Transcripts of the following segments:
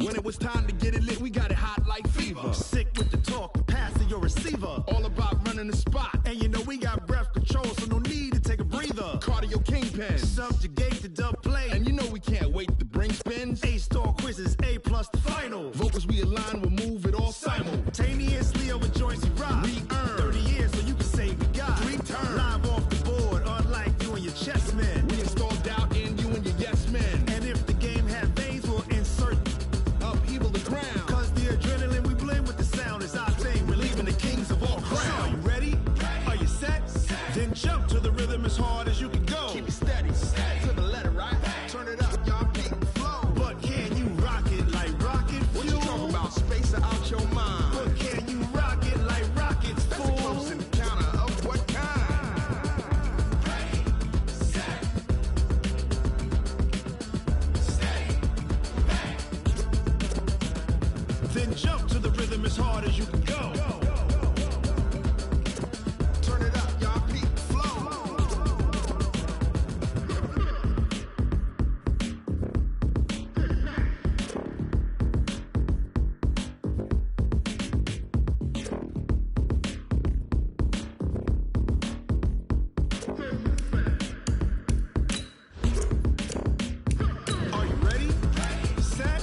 When it was time to get it lit, we got it hot like fever. Sick with the talk, passing your receiver. All about running the spot. And you know we got breath control, so no need to take a breather. Cardio kingpin. Subjugate the dub play. And you know we can't wait to bring spins. A-star quizzes, A+ the final. Vocals we align, we'll move it all simultaneously over joints we rock. We earn 30 years so you can say we got 3 turns. Live off the board, unlike you and your chess men. We install doubt in you and your yes men. And if the game had veins, we'll insert upheaval the ground. Cause the adrenaline we blend with the sound is our thing. We're leaving the kings of all ground. Are you ready? Are you set? Then jump to the rhythm as hard as you can go. Keep it steady, to the letter, right? Turn it up, y'all beat the flow. But can you rock it like rocket fuel? What you talking about? Space out your mind. But can you rock it like rockets, fool? That's a close encounter of what kind? Ready, set, steady, back. Then jump to the rhythm as hard as you can go. Turn it up, y'all beat the flow. Are you ready? Set,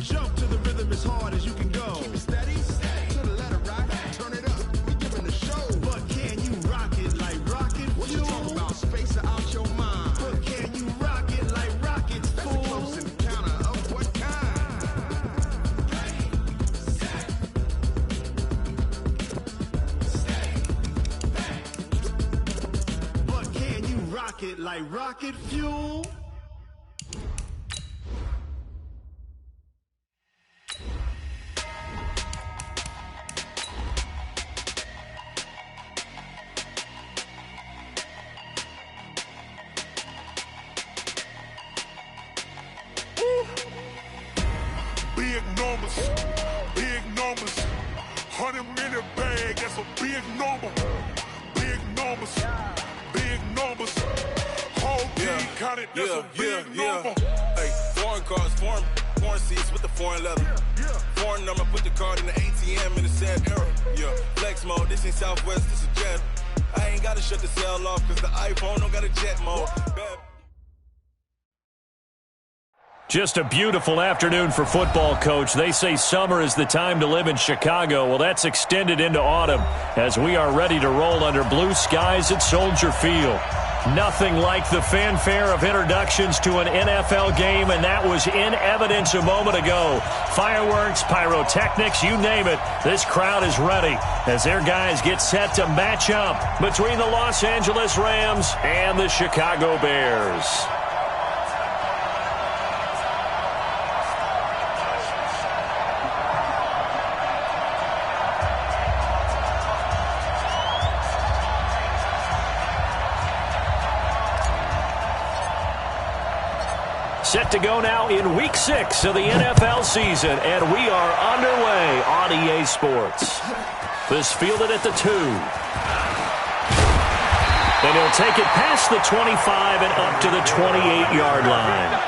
jump to the rhythm as hard as you can go. Keep it steady, to the letter, right? Turn it up, we giving the show. But can you rock it like rocket What you fuel? talking about? Space out your mind. But can you rock it like rockets, That's a fool? close encounter of what kind? Ready, set, steady, back. But can you rock it like rocket fuel? Big numbers, big numbers. 100-minute bag, that's a big number. Big numbers, big numbers. Whole team counted, that's a big number. Hey, foreign cars, foreign seats with the foreign leather. Foreign number, put the card in the ATM in the sad era. Yeah, flex mode, this ain't Southwest, this is jet. I ain't gotta shut the cell off, cause the iPhone don't got a jet mode. Bad. Just a beautiful afternoon for football, Coach. They say summer is the time to live in Chicago. Well, that's extended into autumn as we are ready to roll under blue skies at Soldier Field. Nothing like the fanfare of introductions to an NFL game, and that was in evidence a moment ago. Fireworks, pyrotechnics, you name it. This crowd is ready as their guys get set to match up between the Los Angeles Rams and the Chicago Bears. Set to go now in Week 6 of the NFL season, and we are underway on EA Sports. This fielded at the 2. And he'll take it past the 25 and up to the 28-yard line.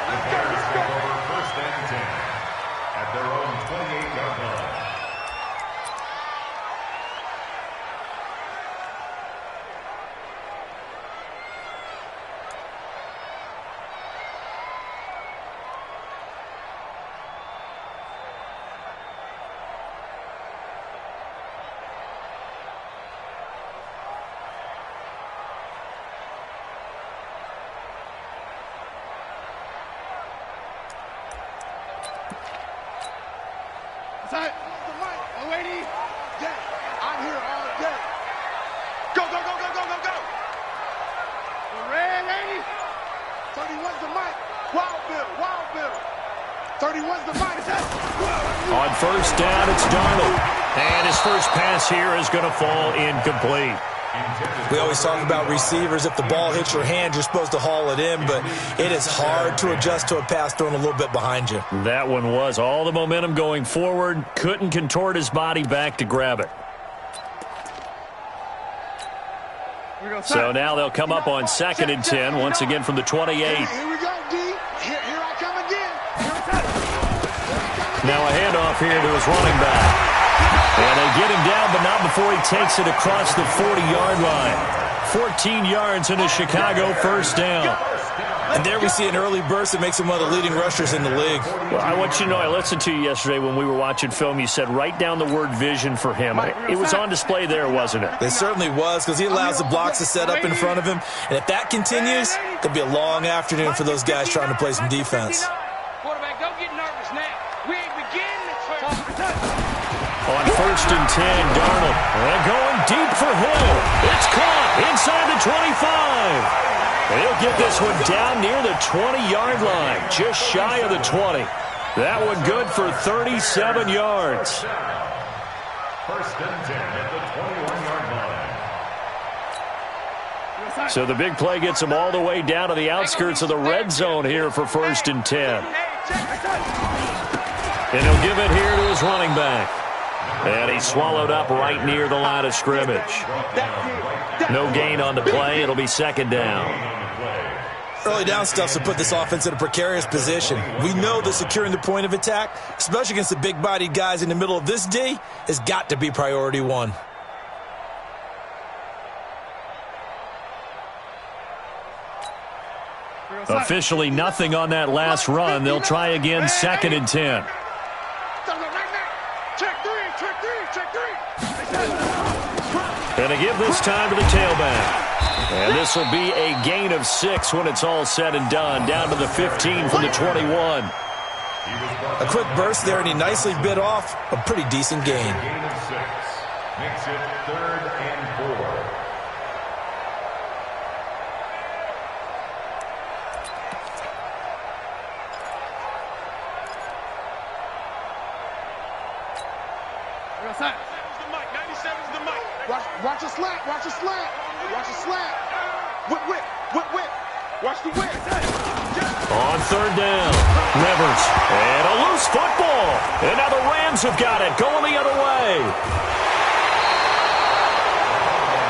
First and 10 at their own 28-yard line. Say, the lady, yeah, I'm here all day. Go, go, go, go, go, go, go. The red lady, 31's the mic. Wild Bill, Wild Bill. 31's the mic. On first down, it's Darnold. And his first pass here is going to fall incomplete. We always talk about receivers. If the ball hits your hand, you're supposed to haul it in, but it is hard to adjust to a pass thrown a little bit behind you. That one was all the momentum going forward. Couldn't contort his body back to grab it. So now they'll come up on 2nd and 10, once again from the 28. Here we go, D. Here I come again. Here I come. Now a handoff here to his running back. And they get him down, but not before he takes it across the 40-yard line. 14 yards into Chicago, first down. And there we see an early burst that makes him one of the leading rushers in the league. Well, I want you to know, I listened to you yesterday when we were watching film. You said write down the word vision for him. It was on display there, wasn't it? It certainly was, because he allows the blocks to set up in front of him. And if that continues, it could be a long afternoon for those guys trying to play some defense. Quarterback, don't get nervous now. We ain't beginning. On 1st and 10, Darnold. And going deep for Hill. It's caught inside the 25. He'll get this one down near the 20-yard line, just shy of the 20. That one good for 37 yards. 1st and 10 at the 21-yard line. So the big play gets him all the way down to the outskirts of the red zone here for 1st and 10. And he'll give it here to his running back. And he's swallowed up right near the line of scrimmage. No gain on the play. It'll be 2nd down. Early down stuff to put this offense in a precarious position. We know that securing the point of attack, especially against the big-bodied guys in the middle of this D, has got to be priority one. Officially nothing on that last run. They'll try again, 2nd and 10. And they give this time to the tailback. And this will be a gain of 6 when it's all said and done. Down to the 15 from the 21. A quick burst there, and he nicely bit off a pretty decent gain. Gain of 6 makes it 3rd and 4. Watch a slant. Watch a slant. Watch a slant. Whip. Watch the whip. On 3rd down, Rivers. And a loose football. And now the Rams have got it. Going the other way.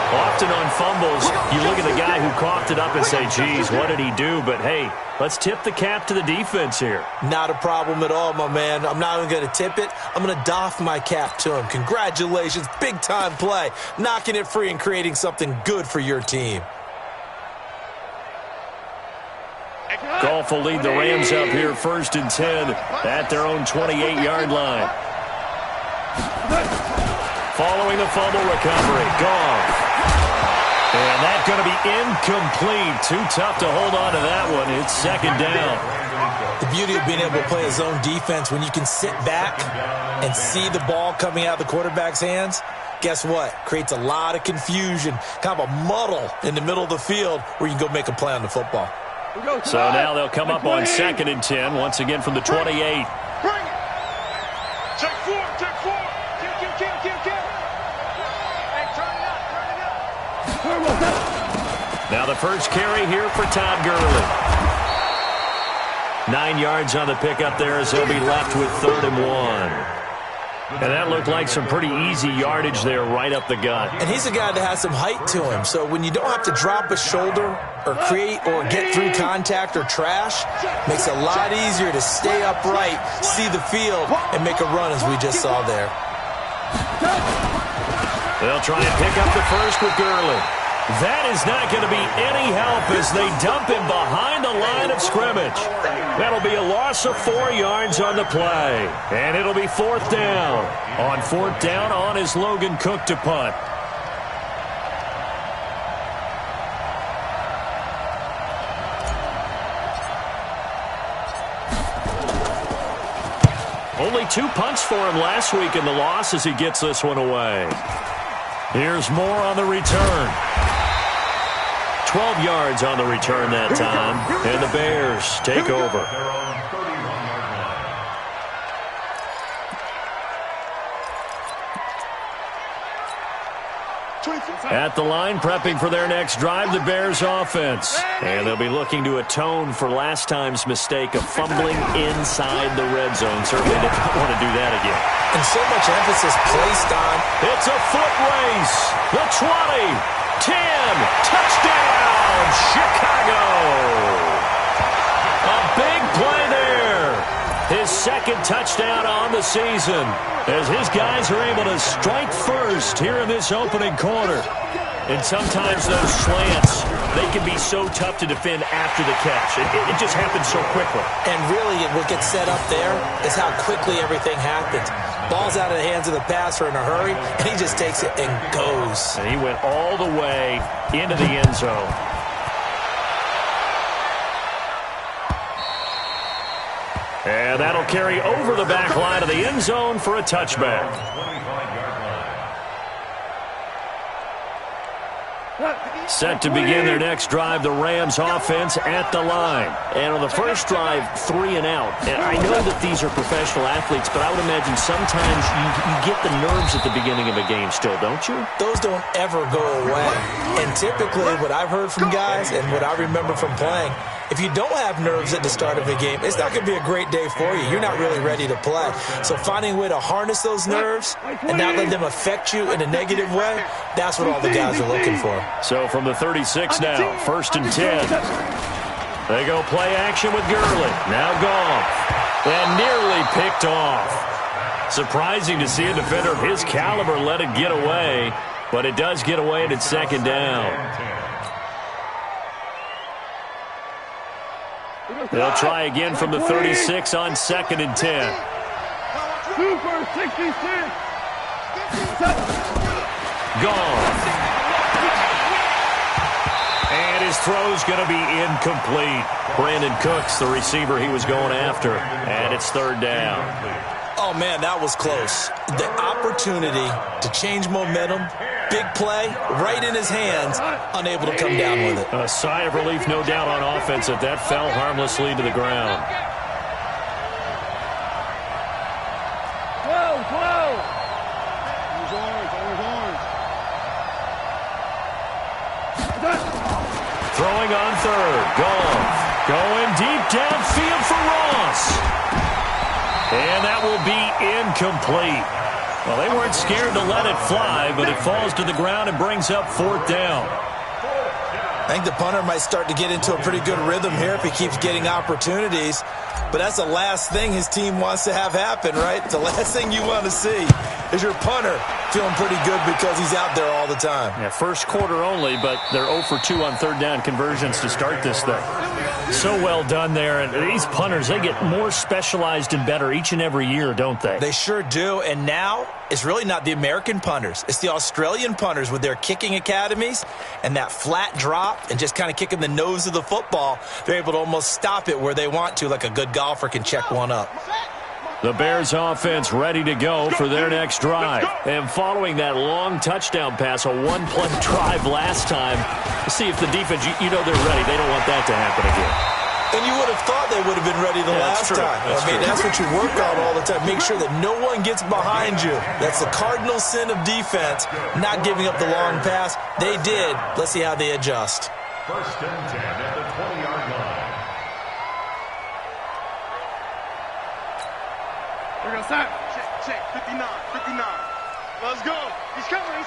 Often on fumbles, you look at the guy who coughed it up and say, geez, what did he do? But, hey, let's tip the cap to the defense here. Not a problem at all, my man. I'm not even going to tip it. I'm going to doff my cap to him. Congratulations. Big-time play. Knocking it free and creating something good for your team. Goff will lead the Rams up here, 1st and 10 at their own 28-yard line. Following the fumble recovery, Goff. And that's going to be incomplete. Too tough to hold on to that one. It's 2nd down. The beauty of being able to play a zone defense when you can sit back and see the ball coming out of the quarterback's hands, guess what? Creates a lot of confusion, kind of a muddle in the middle of the field where you can go make a play on the football. So now they'll come up on 2nd and 10, once again from the 28. Bring it. Check 4. Kill. Hey, turn it up. Now the first carry here for Todd Gurley. 9 yards on the pickup there as he'll be left with 3rd and 1. And that looked like some pretty easy yardage there right up the gut. And he's a guy that has some height to him, so when you don't have to drop a shoulder or create or get through contact or trash, makes it a lot easier to stay upright, see the field, and make a run as we just saw there. They'll try and pick up the first with Gurley. That is not going to be any help as they dump him behind the line of scrimmage. That'll be a loss of 4 yards on the play. And it'll be 4th down. On 4th down, on is Logan Cook to punt. Only 2 punts for him last week in the loss as he gets this one away. Here's Moore on the return. 12 yards on the return that time. And the Bears take over. At the line, prepping for their next drive, the Bears offense. And they'll be looking to atone for last time's mistake of fumbling inside the red zone. Certainly they don't want to do that again. And so much emphasis placed on. It's a foot race. The 20, 10, touchdown, Chicago. A big play there. His second touchdown on the season as his guys are able to strike first here in this opening quarter. And sometimes those slants, they can be so tough to defend after the catch. It just happens so quickly. And really, what gets set up there is how quickly everything happens. Ball's out of the hands of the passer in a hurry, and he just takes it and goes. And he went all the way into the end zone. And that'll carry over the back line of the end zone for a touchback. Set to begin their next drive, the Rams offense at the line. And on the first drive, 3 and out. And I know that these are professional athletes, but I would imagine sometimes you get the nerves at the beginning of a game still, don't you? Those don't ever go away. And typically what I've heard from guys and what I remember from playing, if you don't have nerves at the start of a game, it's not going to be a great day for you. You're not really ready to play. So finding a way to harness those nerves and not let them affect you in a negative way, that's what all the guys are looking for. So from the 36 now, 1st and 10. They go play action with Gurley. Now Goff. And nearly picked off. Surprising to see a defender of his caliber let it get away, but it does get away and it's 2nd down. They'll try again from the 36 on 2nd and 10. 2 for 66. Gone. And his throw's going to be incomplete. Brandon Cooks, the receiver he was going after. And it's 3rd down. Oh, man, that was close. The opportunity to change momentum, big play, right in his hands, unable to come down with it. A sigh of relief, no doubt, on offense if that fell harmlessly to the ground. Throwing on 3rd. Goff going deep downfield for Ross. And that will be incomplete. Well, they weren't scared to let it fly, but it falls to the ground and brings up 4th down. I think the punter might start to get into a pretty good rhythm here if he keeps getting opportunities. But that's the last thing his team wants to have happen, right? The last thing you want to see is your punter feeling pretty good because he's out there all the time. Yeah, first quarter only, but they're 0 for 2 on 3rd down conversions to start this thing. So well done there. And these punters, they get more specialized and better each and every year, don't they? They sure do. And now it's really not the American punters. It's the Australian punters with their kicking academies and that flat drop and just kind of kicking the nose of the football. They're able to almost stop it where they want to, like a good golfer can check one up. The Bears offense ready to go for their next drive. And following that long touchdown pass, a one-play drive last time, to see if the defense, you know they're ready. They don't want that to happen again. And you would have thought they would have been ready the last time. That's what you work on all the time. Make sure that no one gets behind you. That's the cardinal sin of defense, not giving up the long pass. They did. Let's see how they adjust. 1st and 10 at the 20-yard line. We're going to start. Check. 59. Let's go. He's coming. We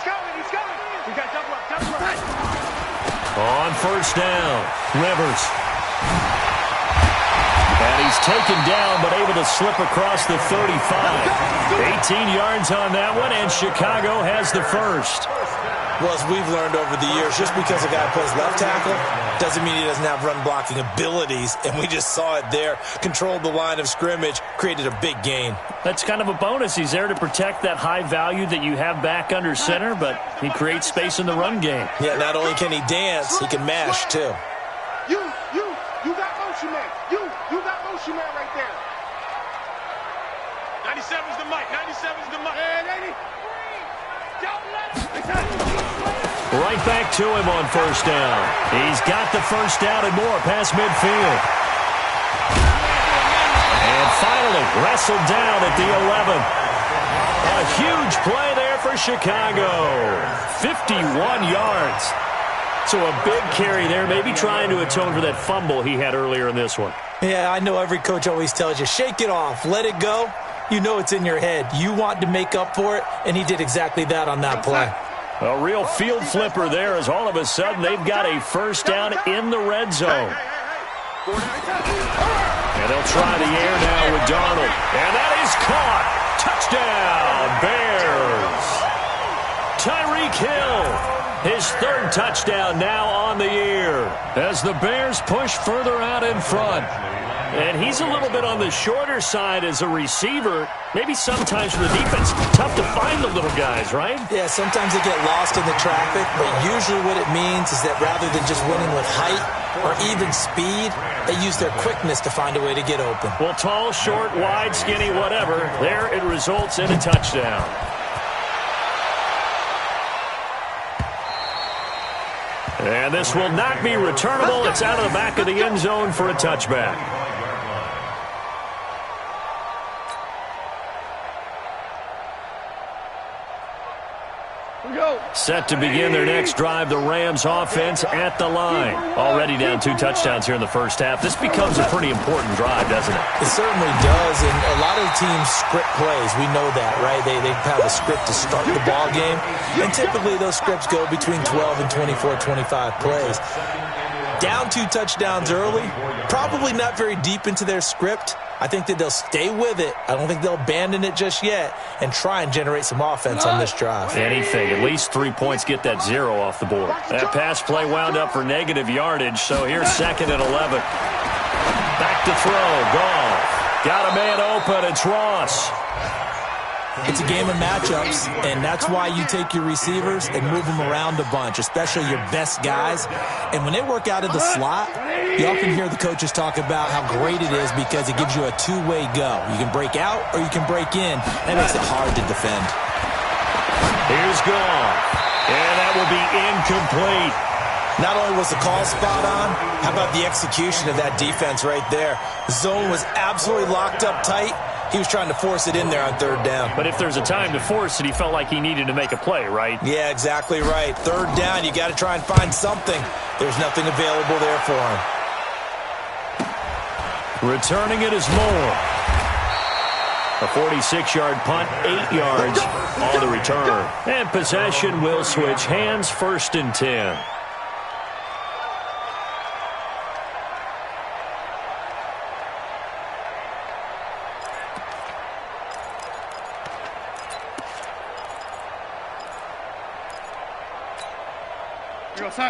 got double up. On 1st down, Rivers. And he's taken down, but able to slip across the 35. 18 yards on that one, and Chicago has the first. Well, as we've learned over the years, just because a guy plays left tackle doesn't mean he doesn't have run-blocking abilities, and we just saw it there. Controlled the line of scrimmage, created a big gain. That's kind of a bonus. He's there to protect that high value that you have back under center, but he creates space in the run game. Yeah, not only can he dance, he can mash, too. You got motion man. You got motion man right there. 97's the mic. And 80. Don't let him. Right back to him on 1st down. He's got the 1st down and more past midfield. And finally wrestled down at the 11. A huge play there for Chicago. 51 yards. So a big carry there, maybe trying to atone for that fumble he had earlier in this one. Yeah, I know every coach always tells you, shake it off, let it go. You know it's in your head. You want to make up for it, and he did exactly that on that play. A real field flipper there as all of a sudden they've got a 1st down in the red zone. And they'll try the air now with Darnold. And that is caught. Touchdown, Bears. Tyreek Hill, his third touchdown now on the year as the Bears push further out in front. And he's a little bit on the shorter side as a receiver. Maybe sometimes for the defense, tough to find the little guys, right? Yeah, sometimes they get lost in the traffic, but usually what it means is that rather than just winning with height or even speed, they use their quickness to find a way to get open. Well, tall, short, wide, skinny, whatever, there it results in a touchdown. And this will not be returnable. It's out of the back of the end zone for a touchback. Set to begin their next drive, the Rams offense at the line. Already down 2 touchdowns here in the first half. This becomes a pretty important drive, doesn't it? It certainly does, and a lot of teams script plays. We know that, right? They have a script to start the ball game, and typically those scripts go between 12 and 24, 25 plays. Down 2 touchdowns early, probably not very deep into their script. I think that they'll stay with it. I don't think they'll abandon it just yet and try and generate some offense on this drive. Anything. At least 3 points, get that 0 off the board. That pass play wound up for negative yardage, so here's 2nd and 11. Back to throw. Goff. Got a man open. It's Ross. It's a game of matchups, and that's why you take your receivers and move them around a bunch, especially your best guys. And when they work out of the slot, you often hear the coaches talk about how great it is because it gives you a two-way go. You can break out or you can break in. That makes it hard to defend. Here's Goff, and that will be incomplete. Not only was the call spot on, how about the execution of that defense right there? The zone was absolutely locked up tight. He was trying to force it in there on 3rd down. But if there's a time to force it, he felt like he needed to make a play, right? Yeah, exactly right. 3rd down, you got to try and find something. There's nothing available there for him. Returning it is Moore. A 46-yard punt, 8 yards on the return. And possession will switch hands, 1st and 10.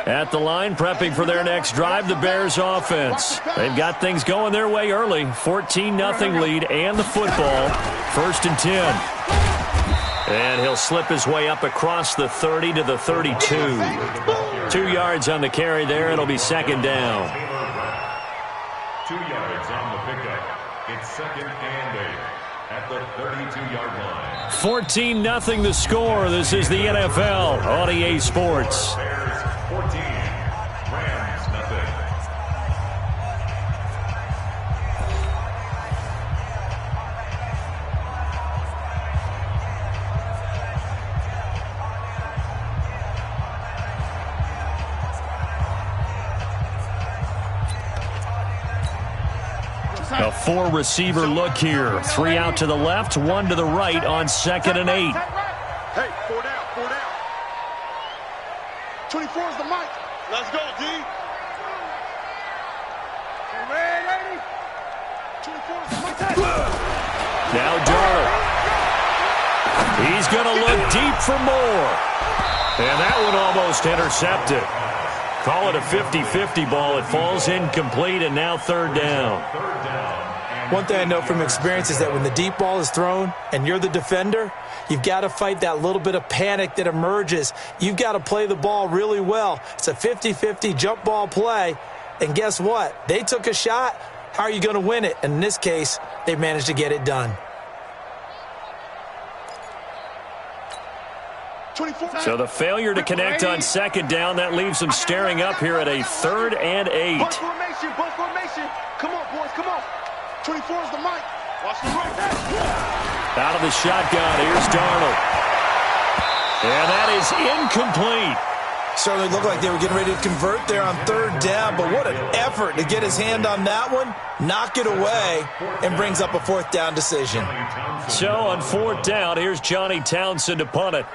At the line, prepping for their next drive, the Bears offense. They've got things going their way early. 14-0 lead and the football. 1st and 10. And he'll slip his way up across the 30 to the 32. 2 yards on the carry there. It'll be 2nd down. 2 yards on the pickup. It's 2nd and 8 at the 32-yard line. 14-0 the score. This is the NFL on EA Sports. 14, Rams nothing. A 4-receiver look here. 3 out to the left, 1 to the right on 2nd and 8. Hey, 4 down, 4 down. 24 is the mic. Let's go, D. Red 80. 24 is the mic. Now Darnold. He's going to look deep for more. And that one almost intercepted. Call it a 50-50 ball. It falls incomplete, and now 3rd down. One thing I know from experience is that when the deep ball is thrown and you're the defender, you've got to fight that little bit of panic that emerges. You've got to play the ball really well. It's a 50-50 jump ball play. And guess what? They took a shot. How are you going to win it? And in this case, they've managed to get it done. So the failure to connect on 2nd down, that leaves them staring up here at a 3rd and 8. Bus formation. Come on, boys, come on. 24 is the mic. Watch the right. Out of the shotgun, here's Darnold. And that is incomplete. Certainly looked like they were getting ready to convert there on 3rd down, but what an effort to get his hand on that one, knock it away, and brings up a 4th down decision. So on 4th down, here's Johnny Townsend to punt it.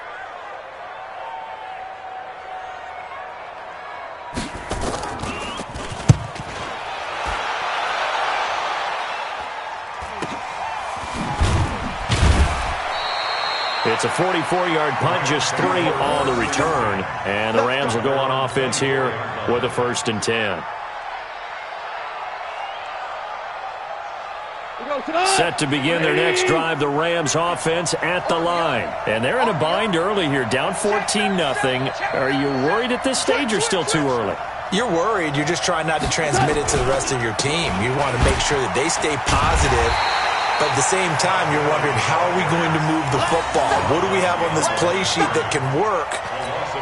It's a 44-yard punt, just 3 on the return. And the Rams will go on offense here with a 1st and 10. Set to begin their next drive, the Rams offense at the line. And they're in a bind early here, down 14-0. Are you worried at this stage or still too early? You're worried. You're just trying not to transmit it to the rest of your team. You want to make sure that they stay positive. But at the same time, you're wondering, how are we going to move the football? What do we have on this play sheet that can work?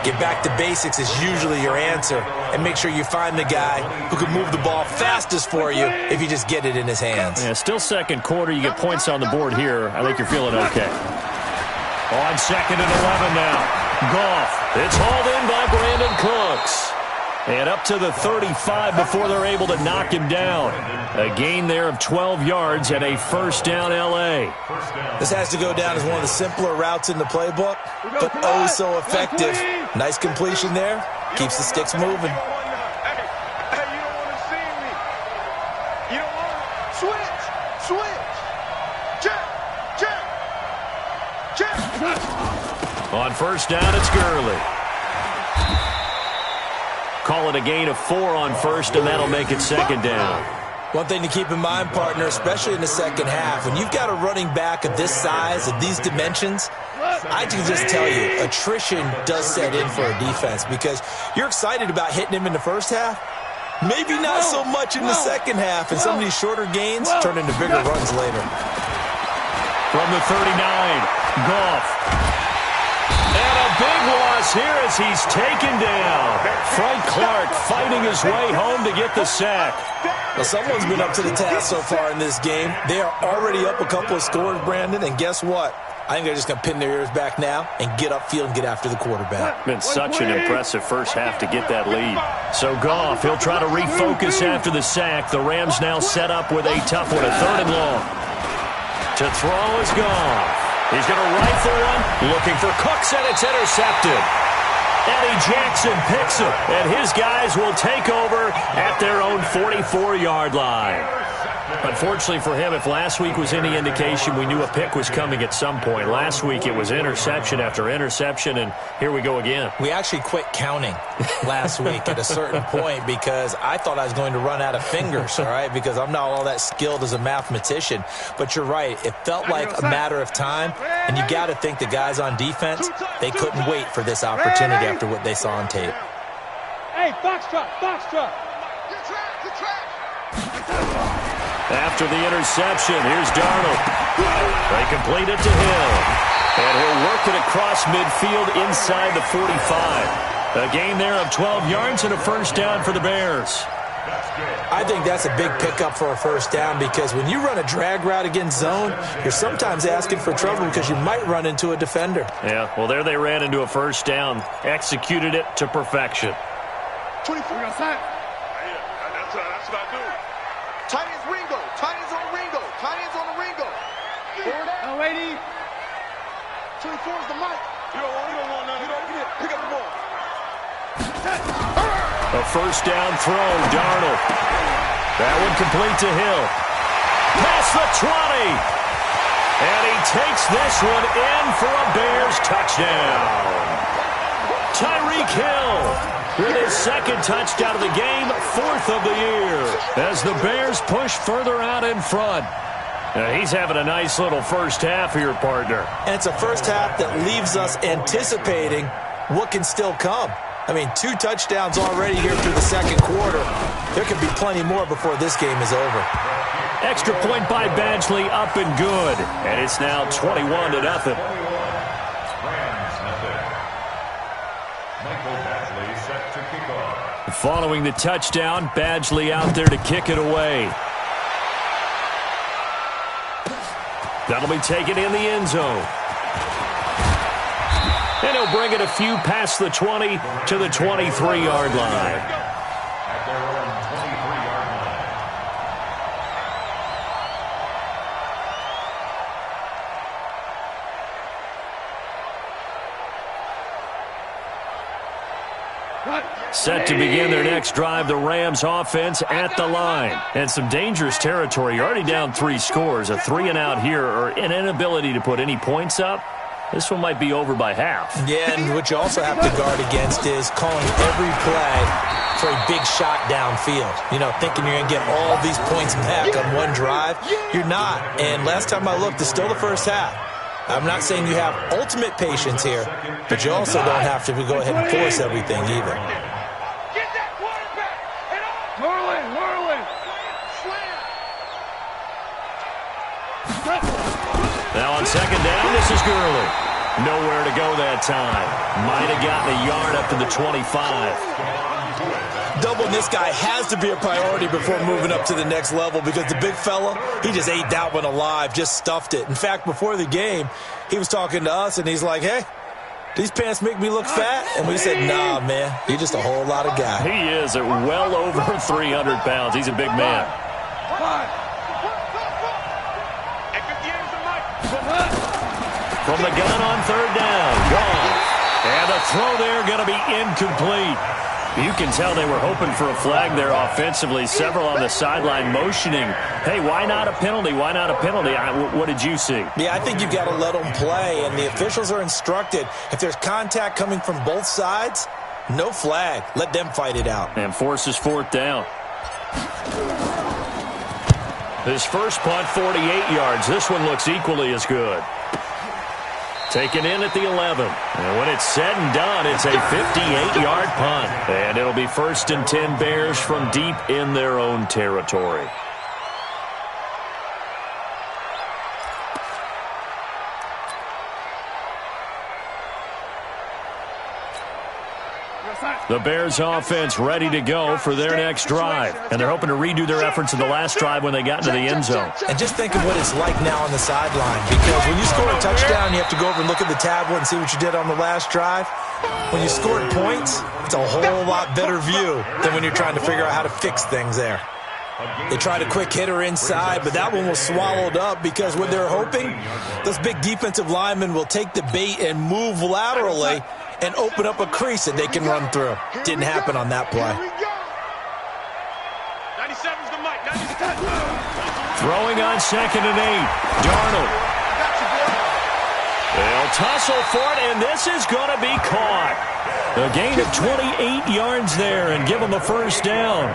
Get back to basics is usually your answer. And make sure you find the guy who can move the ball fastest for you if you just get it in his hands. Yeah, still second quarter. You get points on the board here. I think you're feeling okay. On 2nd and 11 now. Goff. It's hauled in by Brandon Cooks. And up to the 35 before they're able to knock him down. A gain there of 12 yards and a 1st down L.A. This has to go down as one of the simpler routes in the playbook, but oh so effective. Nice completion there. Keeps the sticks moving. Hey, you don't want to see me. You don't want to switch. Check. On 1st down, it's Gurley. Call it a gain of 4 on 1st, and that'll make it 2nd down. One thing to keep in mind, partner, especially in the second half, when you've got a running back of this size, of these dimensions, I can just tell you, attrition does set in for a defense because you're excited about hitting him in the first half. Maybe not so much in the second half, and some of these shorter gains turn into bigger runs later. From the 39, Goff. And a big loss here as he's taken down. Frank Clark fighting his way home to get the sack. Well, someone's been up to the task so far in this game. They are already up a couple of scores, Brandon, and guess what? I think they're just going to pin their ears back now and get upfield and get after the quarterback. Been such an impressive first half to get that lead. So Goff, he'll try to refocus after the sack. The Rams now set up with a tough one, a 3rd and long. To throw is Goff. He's going to rifle one, looking for Cooks, and it's intercepted. Eddie Jackson picks him, and his guys will take over at their own 44-yard line. Unfortunately for him, if last week was any indication, we knew a pick was coming at some point. Last week it was interception after interception, and here we go again. We actually quit counting last week at a certain point because I thought I was going to run out of fingers, all right, because I'm not all that skilled as a mathematician. But you're right. It felt like a matter of time, and you got to think the guys on defense, they couldn't wait for this opportunity after what they saw on tape. Hey, box truck. Good track. After the interception, here's Darnold. They complete it to Hill. And he'll work it across midfield inside the 45. A gain there of 12 yards and a 1st down for the Bears. I think that's a big pickup for a 1st down because when you run a drag route against zone, you're sometimes asking for trouble because you might run into a defender. Yeah, well, there they ran into a 1st down. Executed it to perfection. 24 outside. That's what I do. Tight ends Ringo. Tight ends on Ringo. Tight ends on the Ringo. Oh, 80. 24 is the mic. You don't want none. You don't get it. Pick up the ball. A 1st down throw, Darnold. That one complete to Hill. Past the 20. And he takes this one in for a Bears touchdown. Tyreek Hill with his 2nd touchdown of the game, 4th of the year, as the Bears push further out in front. He's having a nice little first half here, partner. And it's a first half that leaves us anticipating what can still come. I mean, 2 touchdowns already here through the second quarter. There could be plenty more before this game is over. Extra point by Badgley, up and good. And it's now 21-0. Following the touchdown, Badgley out there to kick it away. That'll be taken in the end zone. And he'll bring it a few past the 20 to the 23-yard line. Set to begin their next drive, the Rams offense at the line. And some dangerous territory. You're already down 3 scores. A 3-and-out here or an inability to put any points up. This one might be over by half. Yeah, and what you also have to guard against is calling every play for a big shot downfield. You know, thinking you're going to get all these points back on one drive. You're not. And last time I looked, it's still the first half. I'm not saying you have ultimate patience here, but you also don't have to go ahead and force everything either. Get that quarterback and off. Whirling. Now on second down, this is Gurley. Nowhere to go that time. Might have gotten a yard up to the 25. Doubling this guy has to be a priority before moving up to the next level because the big fella, he just ate that one alive, just stuffed it. In fact, before the game, he was talking to us, and he's like, hey, these pants make me look fat? And we said, nah, man, you're just a whole lot of guy. He is at well over 300 pounds. He's a big man. From the gun on third down, gone. And the throw there going to be incomplete. You can tell they were hoping for a flag there offensively. Several on the sideline motioning, hey, why not a penalty? Why not a penalty? What did you see? Yeah, I think you've got to let them play, and the officials are instructed. If there's contact coming from both sides, no flag. Let them fight it out. And forces fourth down. His first punt, 48 yards. This one looks equally as good. Taken in at the 11. And when it's said and done, it's a 58-yard punt. And it'll be 1st and 10 Bears from deep in their own territory. The Bears offense ready to go for their next drive. And they're hoping to redo their efforts in the last drive when they got into the end zone. And just think of what it's like now on the sideline. Because when you score a touchdown, you have to go over and look at the tablet and see what you did on the last drive. When you scored points, it's a whole lot better view than when you're trying to figure out how to fix things there. They tried a quick hitter inside, but that one was swallowed up because what they're hoping, those big defensive linemen will take the bait and move laterally and open up a crease that they can run through. Didn't happen on that play. 97's the mic. 97. Throwing on 2nd and 8. Darnold. They'll tussle for it, and this is going to be caught. A gain of 28 yards there and give them a first down.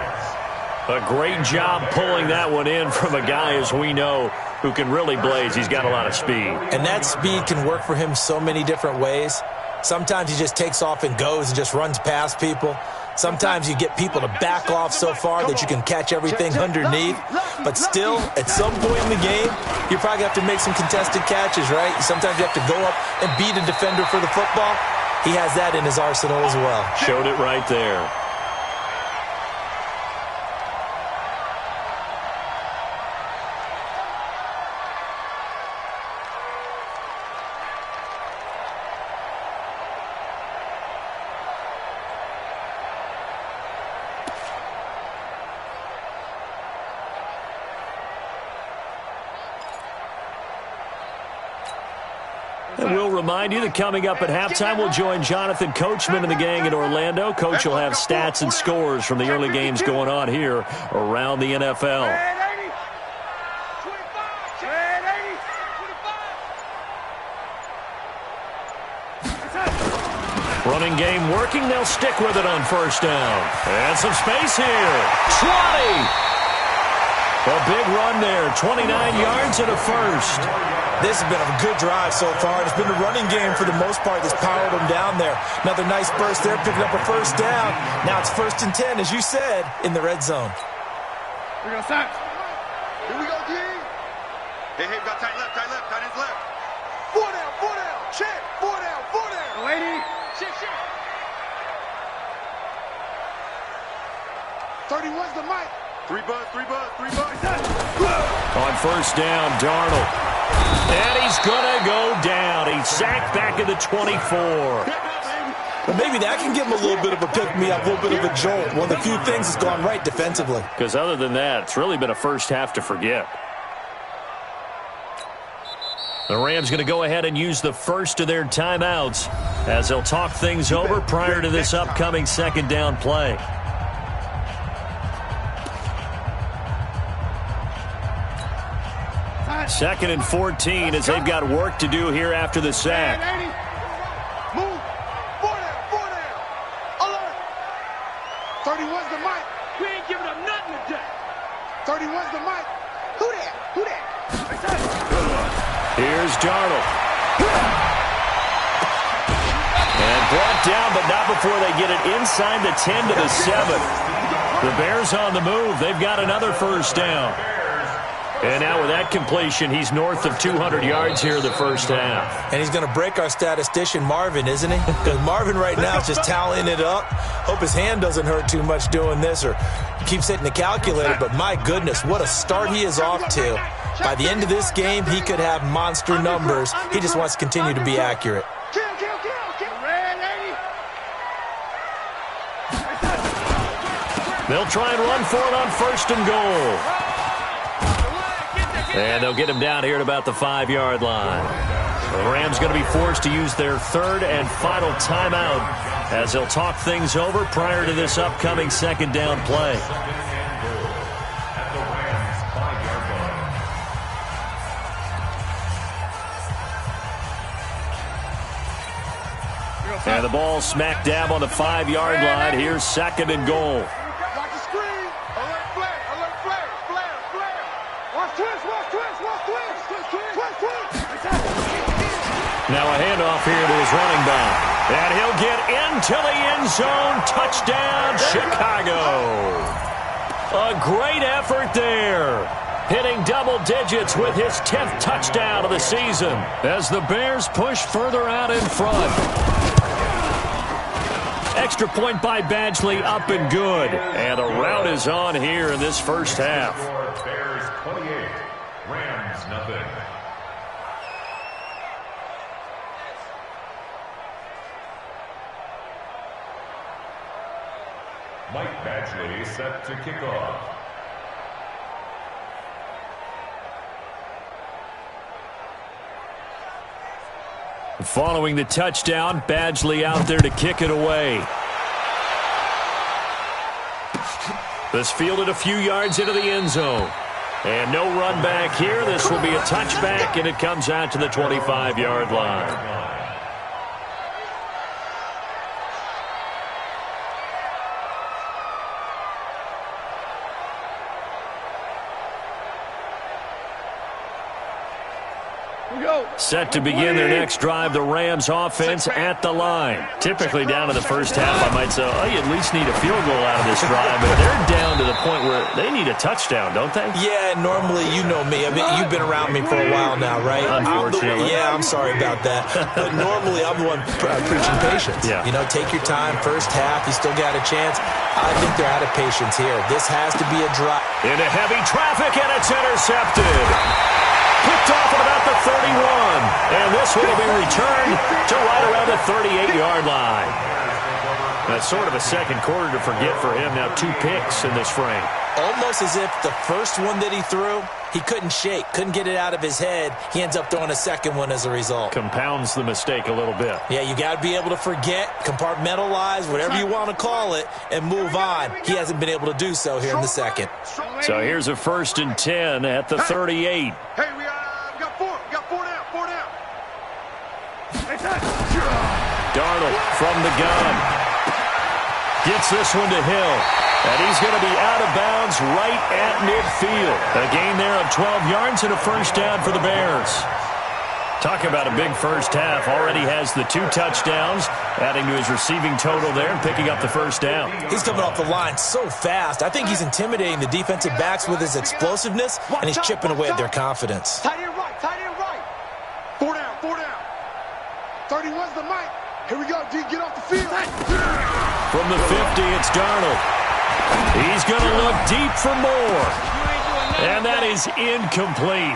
A great job pulling that one in from a guy, as we know, who can really blaze. He's got a lot of speed. And that speed can work for him so many different ways. Sometimes he just takes off and goes and just runs past people. Sometimes you get people to back off so far that you can catch everything underneath. But still, at some point in the game, you probably have to make some contested catches, right? Sometimes you have to go up and beat a defender for the football. He has that in his arsenal as well. Showed it right there. And we'll remind you that coming up at halftime, we'll join Jonathan Coachman and the gang in Orlando. Coach will have stats and scores from the early games going on here around the NFL. Running game working. They'll stick with it on first down. And some space here. Trotty. A big run there. 29 yards and a first. This has been a good drive so far. It's been the running game for the most part that's powered them down there. Another nice burst there, picking up a first down. Now it's 1st and 10, as you said, in the red zone. Here we go, Sack. Here we go, D. Hey, we got tight left, tight ends left. 4 down, check. 4 down. Lady, shit. 31's the mic. 3 buzz. On first down, Darnold. And he's going to go down. He's sacked back at the 24. Well, maybe that can give him a little bit of a pick-me-up, a little bit of a jolt. One of the few things that's gone right defensively. Because other than that, it's really been a first half to forget. The Rams going to go ahead and use the first of their timeouts as they'll talk things over prior to this upcoming second down play. 2nd and 14 as they've got work to do here after the sack. Move. 4 down. Alert. 31's the mic. We ain't giving up nothing today. 31's the mic. Who that? Here's Darnold. And brought down, but not before they get it inside the 10 to the 7. The Bears on the move. They've got another first down. And now with that completion, he's north of 200 yards here in the first half. And he's going to break our statistician, Marvin, isn't he? Because Marvin right now is just tallying it up. Hope his hand doesn't hurt too much doing this or keeps hitting the calculator. But my goodness, what a start he is off to. By the end of this game, he could have monster numbers. He just wants to continue to be accurate. They'll try and run for it on 1st and goal. And they'll get him down here at about the 5-yard line. The Rams going to be forced to use their 3rd and final timeout as they'll talk things over prior to this upcoming 2nd down play. And the ball smack dab on the 5-yard line. Here's 2nd and goal. Watch the screen. Alert flare. Watch twist. Now a handoff here to his running back. And he'll get into the end zone. Touchdown, Chicago. A great effort there. Hitting double digits with his 10th touchdown of the season as the Bears push further out in front. Extra point by Badgley, up and good. And a rout is on here in this first half. Bears 28, Rams nothing. Mike Badgley set to kick off. Following the touchdown, Badgley out there to kick it away. This fielded a few yards into the end zone. And no run back here. This will be a touchback, and it comes out to the 25-yard line. Set to begin their next drive, the Rams offense at the line. Typically down to the first half, I might say, oh, you at least need a field goal out of this drive. But they're down to the point where they need a touchdown, don't they? Yeah, normally, you know me. I mean, you've been around me for a while now, right? Unfortunately. I'm sorry about that. But normally, I'm the one preaching patience. Yeah. You know, take your time. First half, you still got a chance. I think they're out of patience here. This has to be a drive. Into heavy traffic, and it's intercepted. Picked off at about the 31. And this one will be returned to right around the 38-yard line. That's sort of a second quarter to forget for him. Now 2 picks in this frame. Almost as if the first one that he threw, he couldn't shake, couldn't get it out of his head. He ends up throwing a second one as a result. Compounds the mistake a little bit. Yeah, you got to be able to forget, compartmentalize, whatever you want to call it, and move on. He hasn't been able to do so here in the second. So here's a 1st and 10 at the 38. Hey, we got 4 down. Darnold from the gun. Gets this one to Hill. And he's going to be out of bounds right at midfield. A gain there of 12 yards and a first down for the Bears. Talk about a big first half. Already has the 2 touchdowns, adding to his receiving total there and picking up the first down. He's coming off the line so fast. I think he's intimidating the defensive backs with his explosiveness, and he's chipping away at their confidence. Tight end right. 4 down. 31's the mic. Here we go, D, get off the field. From the 50, it's Darnold. He's going to look deep for more. And that is incomplete.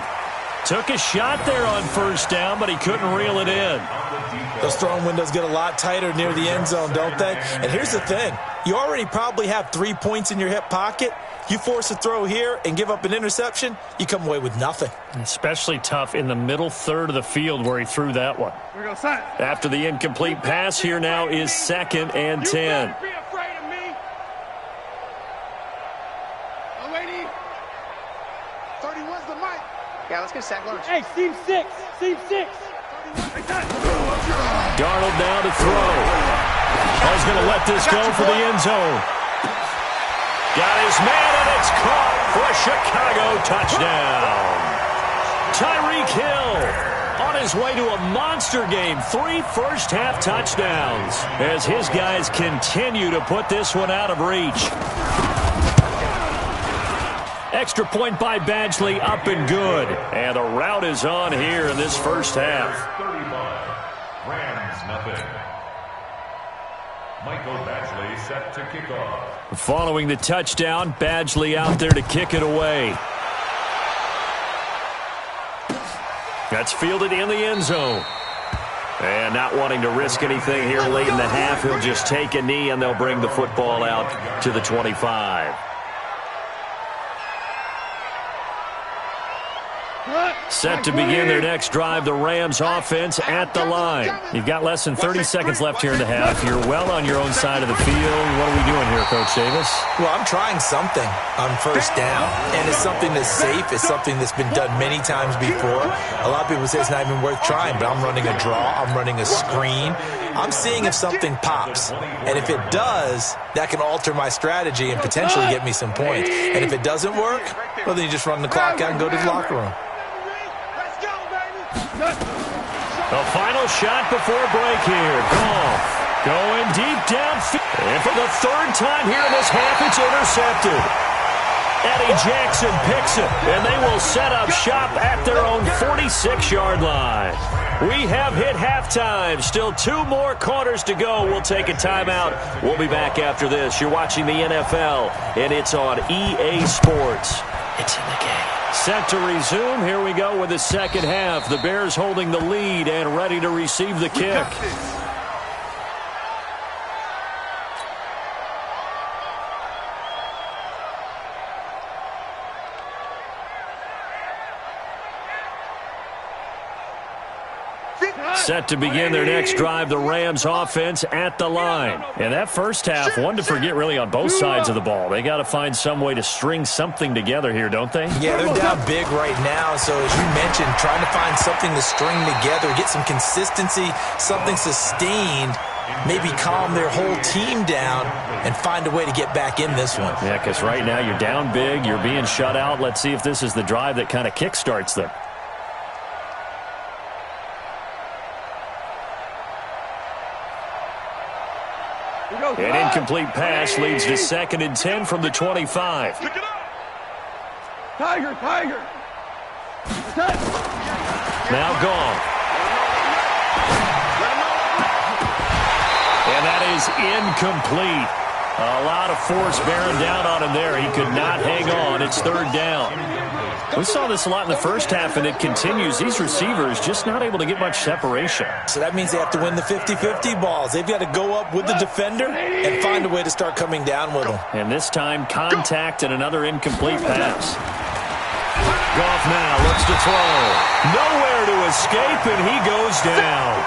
Took a shot there on first down, but he couldn't reel it in. Those throwing windows get a lot tighter near the end zone, don't they? And here's the thing. You already probably have 3 points in your hip pocket. You force a throw here and give up an interception, you come away with nothing. Especially tough in the middle third of the field where he threw that one. After the incomplete pass, here now is 2nd and 10. Be afraid of me. Oh, lady. 31's the mic. let's get a sack lunch. Hey, seam 6. Seam 6. Darnold now to throw. He's going to let this go for the end zone. Got his man, and it's caught for a Chicago touchdown. Tyreek Hill on his way to a monster game. 3 first-half touchdowns as his guys continue to put this one out of reach. Extra point by Badgley, up and good. And the route is on here in this first half. 35. Rams nothing. Michael Badgley set to kick off. Following the touchdown, Badgley out there to kick it away. That's fielded in the end zone. And not wanting to risk anything here late in the half, he'll just take a knee and they'll bring the football out to the 25. Set to begin their next drive, the Rams offense at the line. You've got less than 30 seconds left here in the half. You're well on your own side of the field. What are we doing here, Coach Davis? Well, I'm trying something on first down, and it's something that's safe. It's something that's been done many times before. A lot of people say it's not even worth trying, but I'm running a draw. I'm running a screen. I'm seeing if something pops, and if it does, that can alter my strategy and potentially get me some points. And if it doesn't work, well, then you just run the clock out and go to the locker room. The final shot before break here. Goff going deep downfield. And for the third time here in this half, it's intercepted. Eddie Jackson picks it, and they will set up shop at their own 46-yard line. We have hit halftime. Still 2 more quarters to go. We'll take a timeout. We'll be back after this. You're watching the NFL, and it's on EA Sports. It's in the game. Set to resume. Here we go with the second half. The Bears holding the lead and ready to receive the kick. Set to begin their next drive, the Rams offense at the line. And that first half, one to forget really on both sides of the ball. They got to find some way to string something together here, don't they? Yeah, they're down big right now. So as you mentioned, trying to find something to string together, get some consistency, something sustained, maybe calm their whole team down and find a way to get back in this one. Yeah, because right now you're down big, you're being shut out. Let's see if this is the drive that kind of kickstarts them. An incomplete pass leads to 2nd and 10 from the 25. Tiger. Now gone. And that is incomplete. A lot of force bearing down on him there. He could not hang on. It's 3rd down. We saw this a lot in the first half, and it continues. These receivers just not able to get much separation. So that means they have to win the 50-50 balls. They've got to go up with the defender and find a way to start coming down with them. And this time, contact and another incomplete pass. Goff now looks to throw. Nowhere to escape, and he goes down.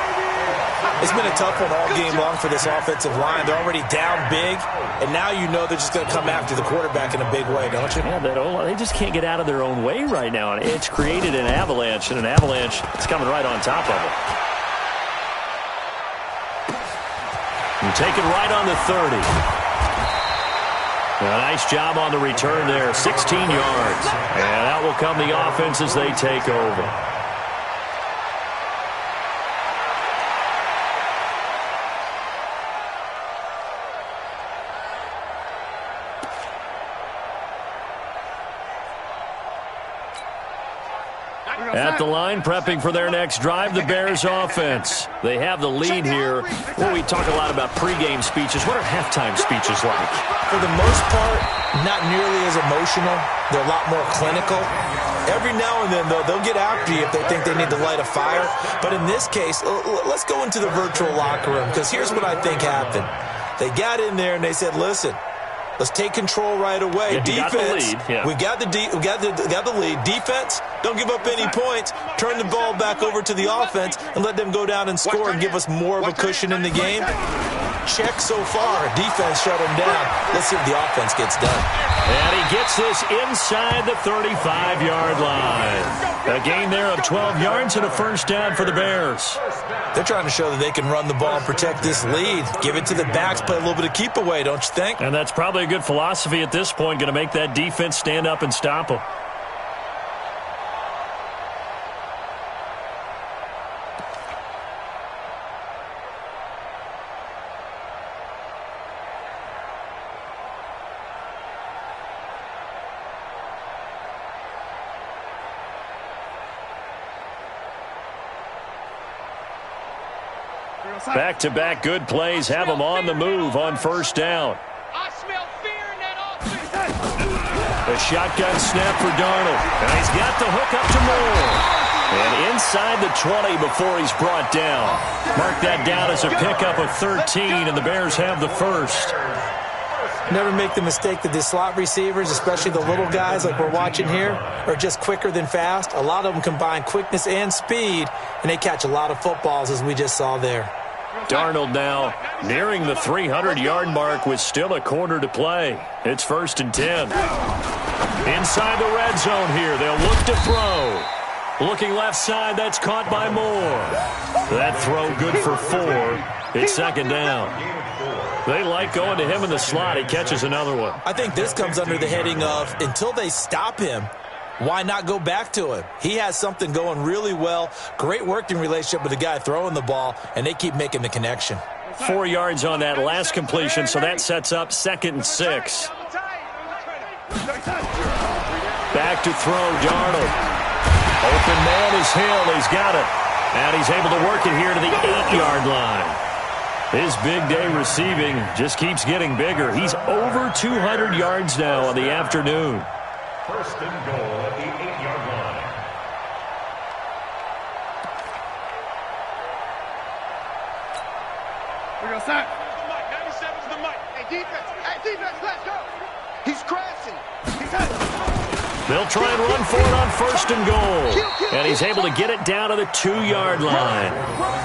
It's been a tough one all game long for this offensive line. They're already down big, and now you know they're just going to come after the quarterback in a big way, don't you? Yeah, they just can't get out of their own way right now. And it's created an avalanche, and an avalanche is coming right on top of it. And taken right on the 30. A nice job on the return there, 16 yards. And that will come the offense as they take over. At the line, prepping for their next drive, the Bears offense. They have the lead here. Well, we talk a lot about pregame speeches. What are halftime speeches like? For the most part, not nearly as emotional. They're a lot more clinical. Every now and then, though, they'll get after you if they think they need to light a fire. But in this case, let's go into the virtual locker room, because here's what I think happened. They got in there and they said, listen, let's take control right away. Yeah, defense, we got the lead. Defense, don't give up any points. Turn the ball back over to the offense and let them go down and score and give us more of a cushion in the game. check so far. Defense shut him down. Let's see if the offense gets done. And he gets this inside the 35-yard line. A gain there of 12 yards and a first down for the Bears. They're trying to show that they can run the ball and protect this lead. Give it to the backs, play a little bit of keep away, don't you think? And that's probably a good philosophy at this point, going to make that defense stand up and stop them. Back-to-back good plays have them on the move on first down. I smell fear in that offense. A shotgun snap for Darnold. And he's got the hook up to Moore. And inside the 20 before he's brought down. Mark that down as a pickup of 13, and the Bears have the first. Never make the mistake that the slot receivers, especially the little guys like we're watching here, are just quicker than fast. A lot of them combine quickness and speed, and they catch a lot of footballs, as we just saw there. Darnold now nearing the 300-yard mark with still a quarter to play. It's 1st and 10. Inside the red zone here, they'll look to throw. Looking left side, that's caught by Moore. That throw good for 4. It's 2nd down. They like going to him in the slot. He catches another one. I think this comes under the heading of, until they stop him, why not go back to him? He has something going really well. Great working relationship with the guy throwing the ball, and they keep making the connection. 4 yards on that last completion, so that sets up 2nd and 6. Back to throw, Darnold. Open man is Hill. He's got it. And he's able to work it here to the 8-yard line. His big day receiving just keeps getting bigger. He's over 200 yards now on the afternoon. 1st and goal at the 8-yard line. We're going to start. 97's the mic. Hey, defense, let's go. He's crashing. He's hurt. They'll try and run for it on 1st and goal. And he's able to get it down to the 2-yard line.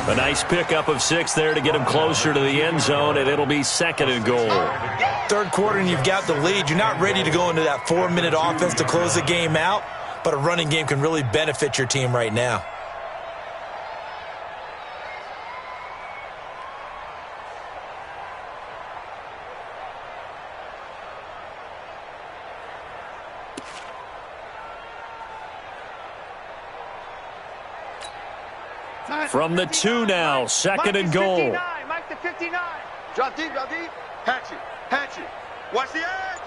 A nice pickup of 6 there to get him closer to the end zone, and it'll be 2nd and goal. 3rd quarter, and you've got the lead. You're not ready to go into that 4-minute offense to close the game out, but a running game can really benefit your team right now. From the 2 now, 2nd and goal. Mike to 59. Drop deep, drop deep. Hatch it. Watch the edge.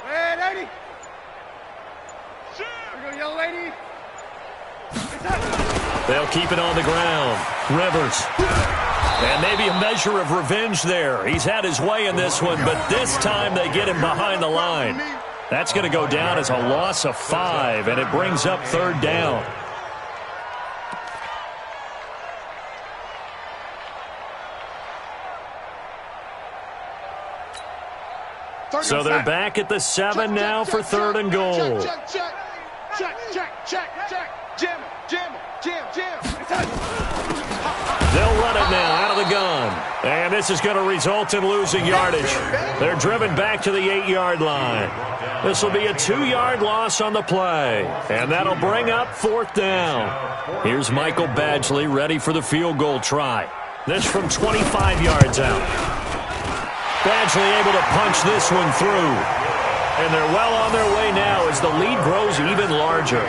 Red 80. Here we go, young lady. They'll keep it on the ground. Rivers. And maybe a measure of revenge there. He's had his way in this one, but this time they get him behind the line. That's going to go down as a loss of 5, and it brings up 3rd down. So they're back at the 7 now for 3rd and goal. They'll run it now out of the gun. And this is going to result in losing yardage. They're driven back to the 8-yard line. This will be a 2-yard loss on the play. And that'll bring up 4th down. Here's Michael Badgley ready for the field goal try. This from 25 yards out. Badgley able to punch this one through. And they're well on their way now as the lead grows even larger.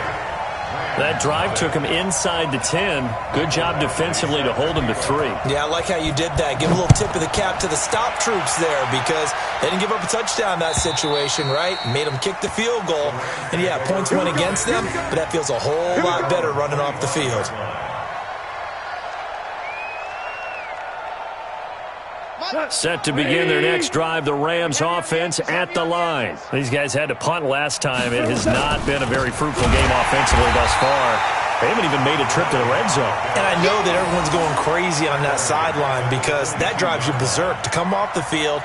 That drive took him inside the 10. Good job defensively to hold him to 3. Yeah, I like how you did that. Give a little tip of the cap to the stop troops there because they didn't give up a touchdown in that situation, right? Made them kick the field goal. And, yeah, points went against them, but that feels a whole lot better running off the field. Set to begin their next drive, the Rams offense at the line. These guys had to punt last time. It has not been a very fruitful game offensively thus far. They haven't even made a trip to the red zone. And I know that everyone's going crazy on that sideline because that drives you berserk to come off the field,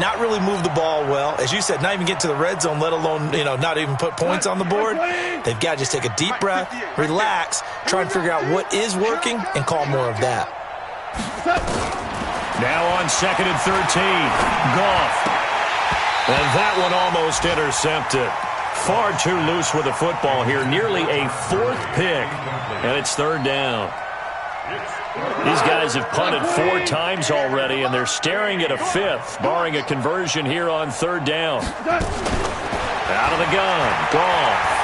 not really move the ball well. As you said, not even get to the red zone, let alone, not even put points on the board. They've got to just take a deep breath, relax, try and figure out what is working and call more of that. Now on 2nd and 13. Goff. And that one almost intercepted. Far too loose with the football here. Nearly a 4th pick. And it's 3rd down. These guys have punted 4 times already, and they're staring at a 5th, barring a conversion here on 3rd down. Out of the gun. Goff.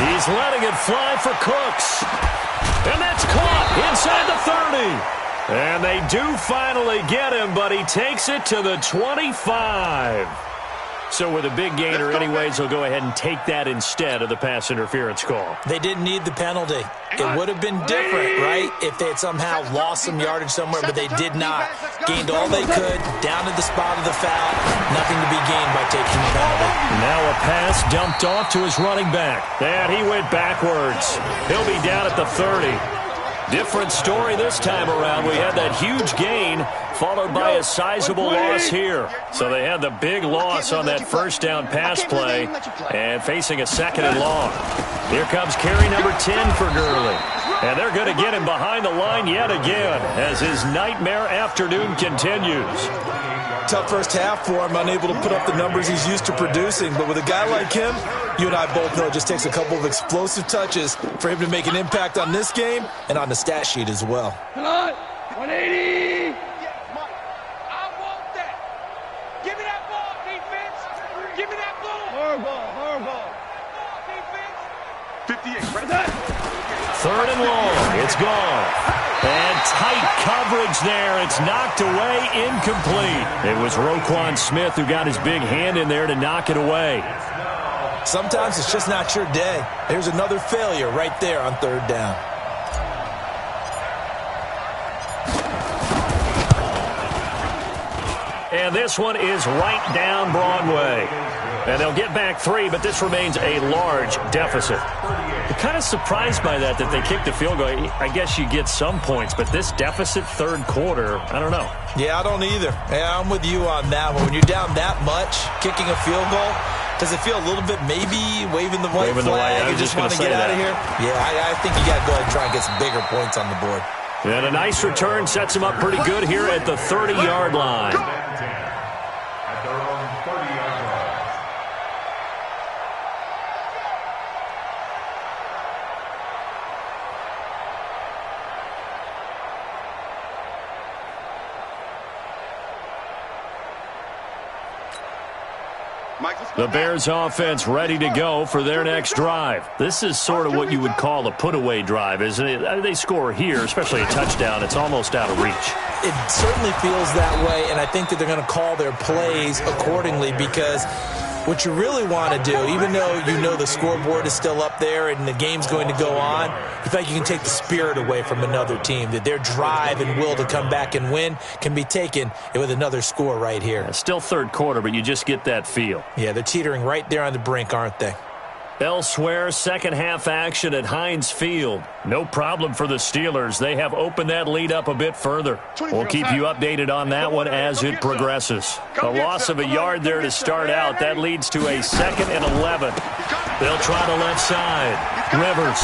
He's letting it fly for Cooks. And that's caught inside the 30. And they do finally get him, but he takes it to the 25. So with a big gainer anyways, they'll go ahead and take that instead of the pass interference call. They didn't need the penalty. It would have been different, right, if they had somehow lost some yardage somewhere, but they did not. Gained all they could, down to the spot of the foul. Nothing to be gained by taking the penalty. Now a pass dumped off to his running back. And he went backwards. He'll be down at the 30. Different story this time around. We had that huge gain followed by a sizable loss here. So they had the big loss on that 1st down pass play and facing a 2nd and long. Here comes carry number 10 for Gurley. And they're going to get him behind the line yet again as his nightmare afternoon continues. Tough first half for him, unable to put up the numbers he's used to producing. But with a guy like him, you and I both know it just takes a couple of explosive touches for him to make an impact on this game and on the stat sheet as well. Come on, 180. I want that. Give me that ball, defense. Give me that ball. Horrible. Ball, defense. 58, right there. 3rd and long. It's gone. And tight coverage there. It's knocked away, incomplete. It was Roquan Smith who got his big hand in there to knock it away. Sometimes it's just not your day. Here's another failure right there on 3rd down. And this one is right down Broadway. And they'll get back 3, but this remains a large deficit. I'm kind of surprised by that they kicked the field goal. I guess you get some points, but this deficit 3rd quarter, I don't know. Yeah, I don't either. Yeah, I'm with you on that one. When you're down that much, kicking a field goal, does it feel a little bit maybe waving the white flag and just want to get out of here? Yeah, I think you got to go ahead and try and get some bigger points on the board. And a nice return sets him up pretty good here at the 30-yard line. At their own 30-yard line. The Bears offense ready to go for their next drive. This is sort of what you would call a put-away drive, isn't it? They score here, especially a touchdown. It's almost out of reach. It certainly feels that way, and I think that they're going to call their plays accordingly because what you really want to do, even though you know the scoreboard is still up there and the game's going to go on, you think you can take the spirit away from another team, that their drive and will to come back and win can be taken with another score right here. Still 3rd quarter, but you just get that feel. Yeah, they're teetering right there on the brink, aren't they? Elsewhere, 2nd half action at Heinz Field. No problem for the Steelers. They have opened that lead up a bit further. We'll keep you updated on that one as it progresses. A loss of a yard there to start out. That leads to a 2nd and 11. They'll try the left side. Rivers.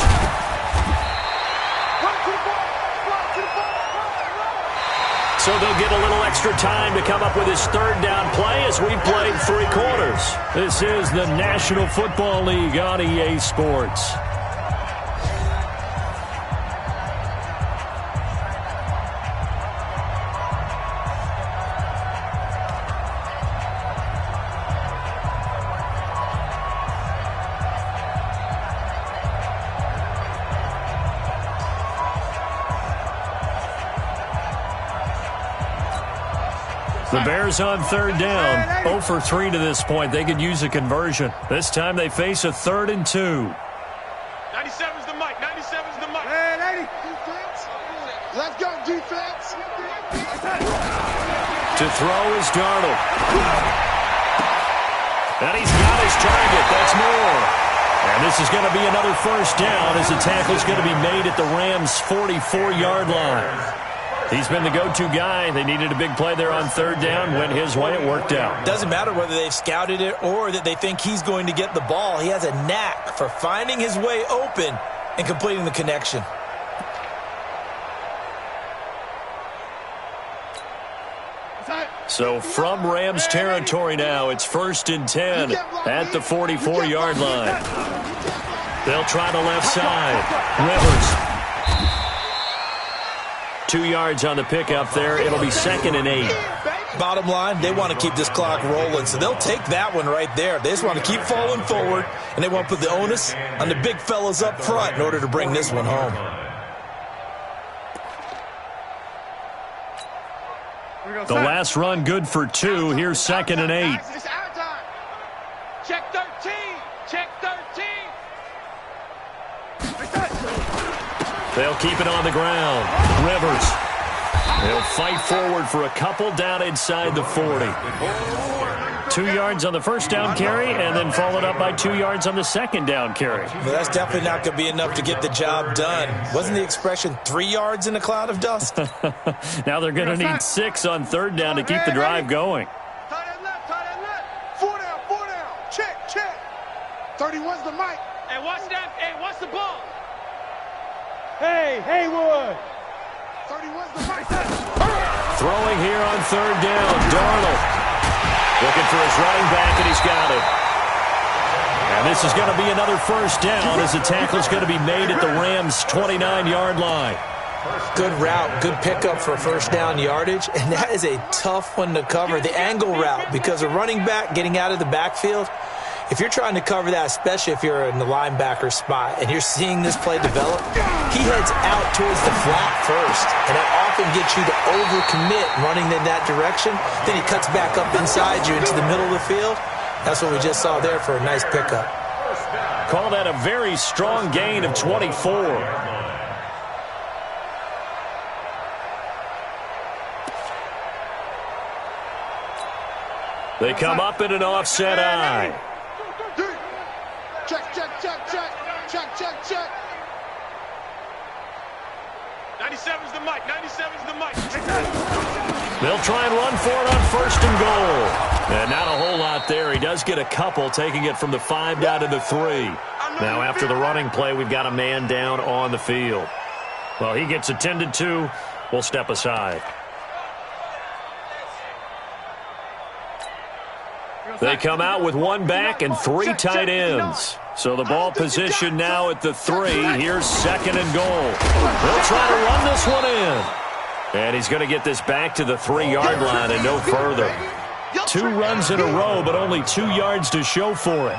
So they'll get a little extra time to come up with his 3rd down play as we played 3 quarters. This is the National Football League on EA Sports. The Bears on 3rd down, 0 for 3 to this point. They could use a conversion. This time they face a 3rd and 2. 97's the mic. 97's the mic. Hey, 80. Defense. Let's go, defense. To throw is Darnold. And he's got his target. That's more. And this is going to be another 1st down as the tackle's going to be made at the Rams' 44-yard line. He's been the go-to guy. They needed a big play there on 3rd down. Went his way. It worked out. Doesn't matter whether they've scouted it or that they think he's going to get the ball. He has a knack for finding his way open and completing the connection. So from Rams territory now, it's 1st and 10 at the 44-yard line. They'll try the left side. Rivers. 2 yards on the pickup there. It'll be 2nd and 8. Bottom line, they want to keep this clock rolling, so they'll take that one right there. They just want to keep falling forward, and they want to put the onus on the big fellas up front in order to bring this one home. The last run good for 2. Here's 2nd and 8. It's our time. Check 13. Check 13. They'll keep it on the ground. Rivers. They'll fight forward for a couple down inside the 40. 2 yards on the first down carry, and then followed up by 2 yards on the second down carry. Well, that's definitely not going to be enough to get the job done. Wasn't the expression 3 yards in a cloud of dust? Now they're going to need 6 on 3rd down to keep the drive going. Tight end left, tight end left. 4 down, 4 down. Check, check. 31's the mic. Hey, watch that. Hey, watch the ball. Hey, Haywood. 31's the mic. Throwing here on 3rd down. Darnold looking for his running back, and he's got it. And this is going to be another 1st down as the tackle's going to be made at the Rams' 29-yard line. Good route, good pickup for 1st down yardage, and that is a tough one to cover, the angle route, because a running back getting out of the backfield, if you're trying to cover that, especially if you're in the linebacker spot and you're seeing this play develop, he heads out towards the flat first, and that often gets you to overcommit running in that direction. Then he cuts back up inside you into the middle of the field. That's what we just saw there for a nice pickup. Call that a very strong gain of 24. They come up in an offset eye. Check, check, check, check. Check, check, check. 97's the mic. 97's the mic. They'll try and run for it on 1st and goal. And not a whole lot there. He does get a couple, taking it from the 5 down to the 3. Now after the running play, we've got a man down on the field. Well, he gets attended to. We'll step aside. They come out with 1 back and 3 tight ends. So the ball position now at the 3. Here's 2nd and goal. They'll try to run this one in. And he's going to get this back to the 3-yard line and no further. 2 runs in a row, but only 2 yards to show for it.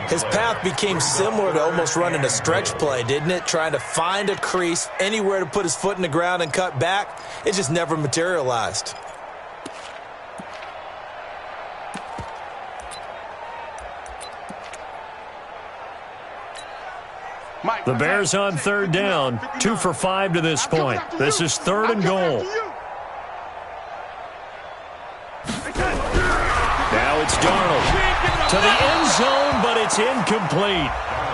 His path became similar to almost running a stretch play, didn't it? Trying to find a crease, anywhere to put his foot in the ground and cut back. It just never materialized. The Bears on 3rd down, 2 for 5 to this point. This is 3rd and goal. Now it's Darnold to the end zone, but it's incomplete.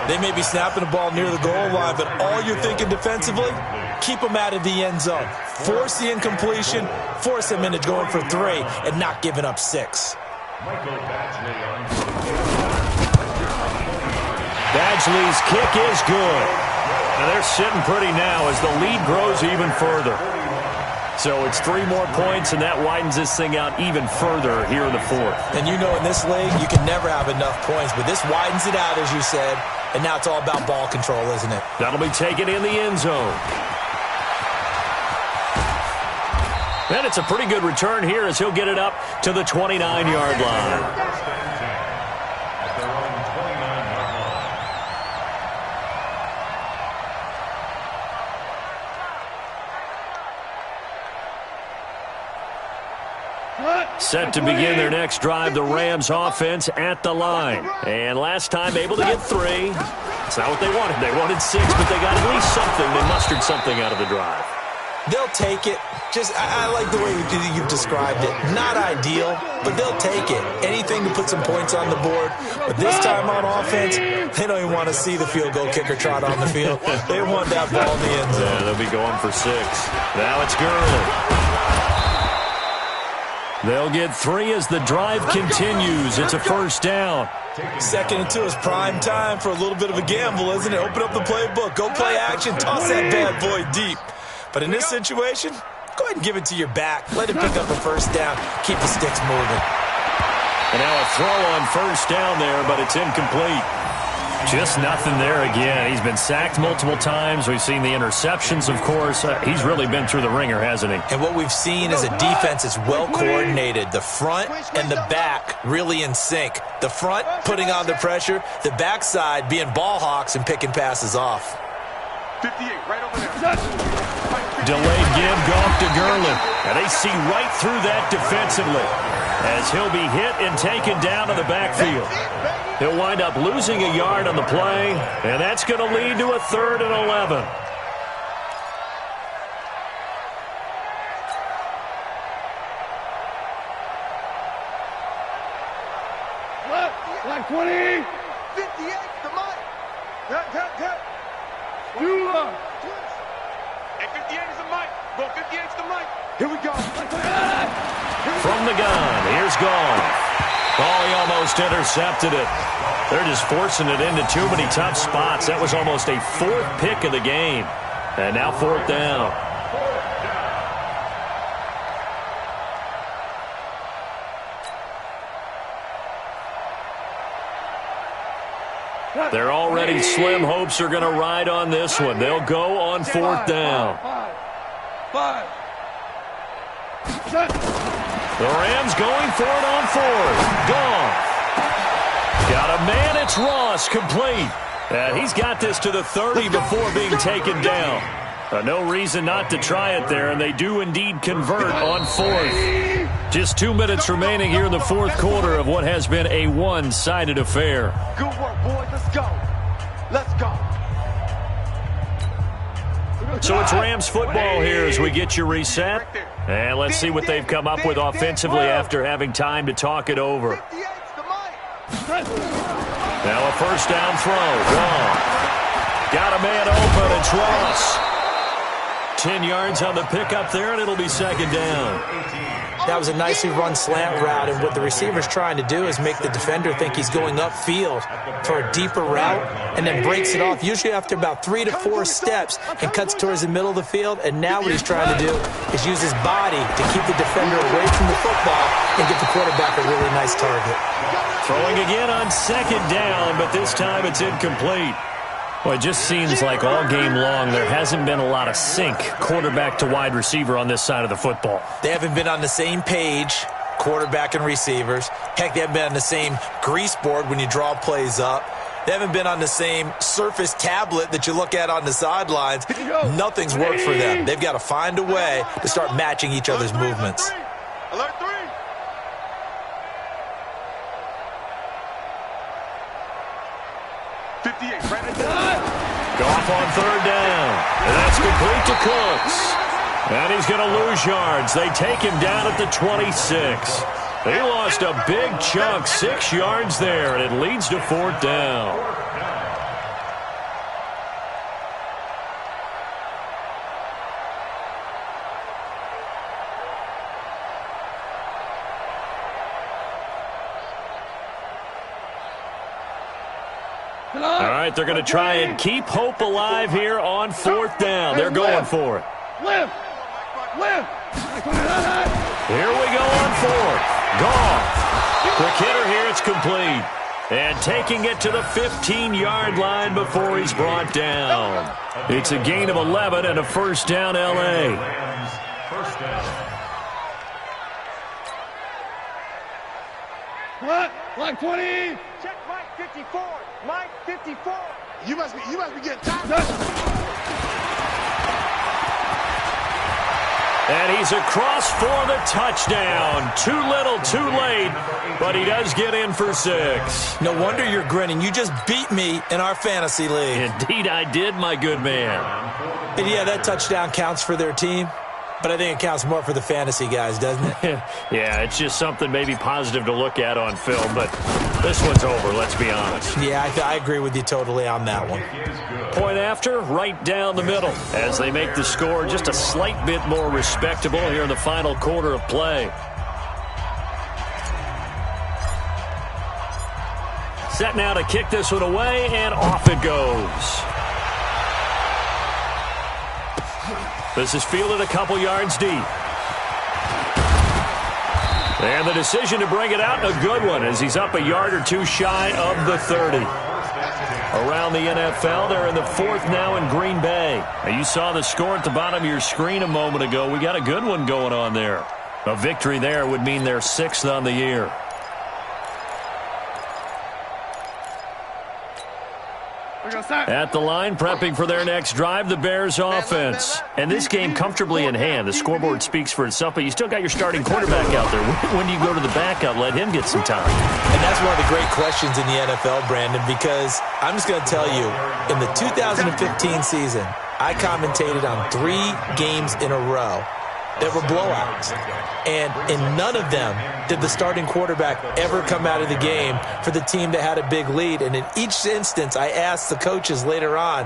They may be snapping the ball near the goal line, but all you're thinking defensively, keep them out of the end zone. Force the incompletion, force them into going for 3, and not giving up 6. Badgley's kick is good. And they're sitting pretty now as the lead grows even further. So it's 3 more points, and that widens this thing out even further here in the 4th. And you know in this league, you can never have enough points, but this widens it out, as you said, and now it's all about ball control, isn't it? That'll be taken in the end zone. And it's a pretty good return here as he'll get it up to the 29-yard line. Set to begin their next drive, the Rams offense at the line. And last time able to get 3. It's not what they wanted. They wanted 6, but they got at least something. They mustered something out of the drive. They'll take it. I like the way you've described it. Not ideal, but they'll take it. Anything to put some points on the board. But this time on offense, they don't even want to see the field goal kicker trot on the field. They want that ball in the end zone. Yeah, they'll be going for 6. Now it's Gurley. They'll get 3 as the drive continues. It's a 1st down. 2nd and 2 is prime time for a little bit of a gamble, isn't it? Open up the playbook. Go play action. Toss that bad boy deep. But in this situation, go ahead and give it to your back. Let him pick up a first down. Keep the sticks moving. And now a throw on first down there, but it's incomplete. Just nothing there again. He's been sacked multiple times. We've seen the interceptions, of course. He's really been through the ringer, hasn't he? And what we've seen is a defense that's well coordinated. The front and the back really in sync. The front putting on the pressure. The backside being ball hawks and picking passes off. 58, right over there. Delayed give, Goff to Gurley. And they see right through that defensively as he'll be hit and taken down to the backfield. He'll wind up losing a yard on the play, and that's going to lead to a 3rd and 11. Like 20. 58, the mic. Cut. You are. And 58 is the mic. Go, 58 is the mic. Here we go. From the gun, here's Goff. Oh, he almost intercepted it. They're just forcing it into too many tough spots. That was almost a 4th pick of the game. And now 4th down. They're already slim. Hopes are going to ride on this one. They'll go on 4th down. Five. The Rams going for it on 4th. Goff. Got a man, it's Ross, complete. And he's got this to the 30 before being taken down. No reason not to try it there, and they do indeed convert on 4th. Just 2 minutes remaining here in the 4th quarter of what has been a one-sided affair. Good work, boys. Let's go. Let's go. So it's Rams football here as we get you reset. And let's see what they've come up with offensively after having time to talk it over. Now a first down throw. Gone. Got a man open. It's Ross. 10 yards on the pickup there, and it'll be 2nd down. That was a nicely run slant route, and what the receiver's trying to do is make the defender think he's going upfield for a deeper route and then breaks it off, usually after about 3 to 4 steps, and cuts towards the middle of the field. And now what he's trying to do is use his body to keep the defender away from the football and get the quarterback a really nice target. Throwing again on 2nd down, but this time it's incomplete. Well, it just seems like all game long there hasn't been a lot of sync quarterback to wide receiver on this side of the football. They haven't been on the same page, quarterback and receivers. Heck, they haven't been on the same grease board when you draw plays up. They haven't been on the same Surface tablet that you look at on the sidelines. Nothing's worked for them. They've got to find a way to start matching each other's movements. Alert 3. Goff on 3rd down. And that's complete to Cooks. And he's going to lose yards. They take him down at the 26. They lost a big chunk, 6 yards there, and it leads to 4th down. All right, they're going to try and keep hope alive here on 4th down. They're going for it. Lift. Here we go on 4th. Goff. Quick hitter here. It's complete. And taking it to the 15-yard line before he's brought down. It's a gain of 11 and a first down, L.A. First down. What? Like 20. Check Mike 54. Mike 54. You must be getting tired. And he's across for the touchdown. Too little, too late, but he does get in for 6. No wonder you're grinning. You just beat me in our fantasy league. Indeed I did, my good man. And yeah, that touchdown counts for their team, but I think it counts more for the fantasy guys, doesn't it? Yeah, it's just something maybe positive to look at on film, but this one's over, let's be honest. Yeah, I agree with you totally on that one. Point after, right down the middle, as they make the score just a slight bit more respectable here in the final quarter of play. Set now to kick this one away, and off it goes. This is fielded a couple yards deep. And the decision to bring it out, a good one, as he's up a yard or two shy of the 30. Around the NFL, they're in the fourth now in Green Bay. Now, you saw the score at the bottom of your screen a moment ago. We got a good one going on there. A victory there would mean they're 6th on the year. At the line, prepping for their next drive, the Bears offense. And this game comfortably in hand. The scoreboard speaks for itself, but you still got your starting quarterback out there. When do you go to the backup? Let him get some time. And that's one of the great questions in the NFL, Brandon, because I'm just going to tell you, in the 2015 season, I commentated on 3 games in a row that were blowouts. And in none of them did the starting quarterback ever come out of the game for the team that had a big lead. And in each instance, I asked the coaches later on,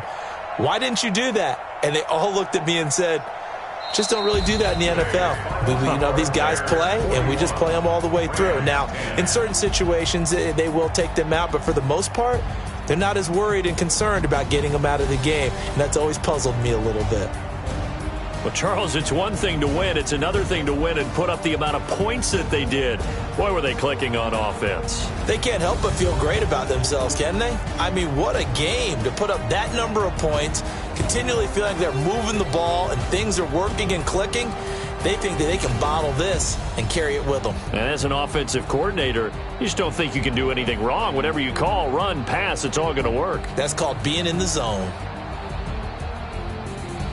why didn't you do that? And they all looked at me and said, just don't really do that in the NFL. These guys play, and we just play them all the way through. Now, in certain situations, they will take them out, but for the most part, they're not as worried and concerned about getting them out of the game. And that's always puzzled me a little bit. Well, Charles, it's one thing to win. It's another thing to win and put up the amount of points that they did. Boy, were they clicking on offense. They can't help but feel great about themselves, can they? I mean, what a game to put up that number of points, continually feel like they're moving the ball and things are working and clicking. They think that they can bottle this and carry it with them. And as an offensive coordinator, you just don't think you can do anything wrong. Whatever you call, run, pass, it's all going to work. That's called being in the zone.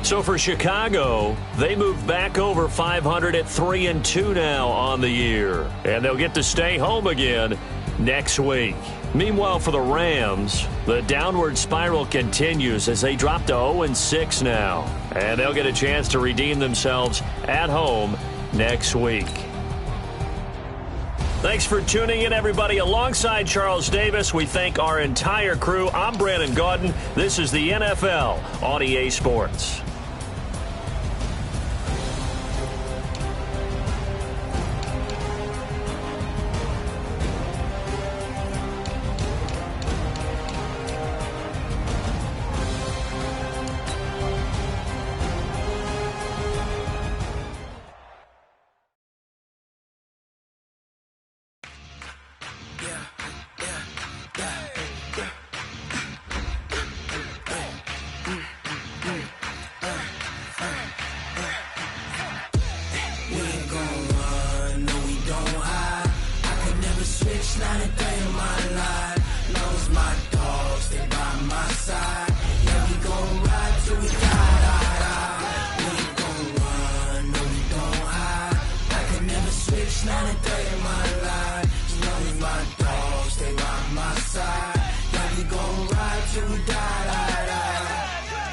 So for Chicago, they move back over 500 at 3-2 now on the year. And they'll get to stay home again next week. Meanwhile, for the Rams, the downward spiral continues as they drop to 0-6 now. And they'll get a chance to redeem themselves at home next week. Thanks for tuning in, everybody. Alongside Charles Davis, we thank our entire crew. I'm Brandon Gaudin. This is the NFL on EA Sports.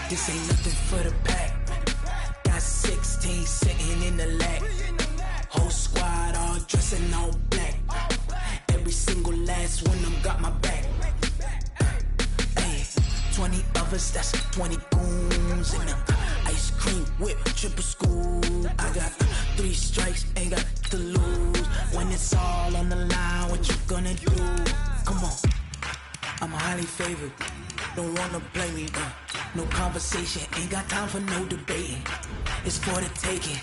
This ain't nothing for the pack. Got 16 sitting in the lap. Whole squad all dressing all black. Every single last one of them got my back. Hey, 20 of us, that's 20 goons in the ice cream whip, triple scoop. I got 3 strikes, ain't got to lose. When it's all on the line, what you gonna do? Come on, I'm highly favored. Don't wanna play me, no conversation, ain't got time for no debating. It's for the taking,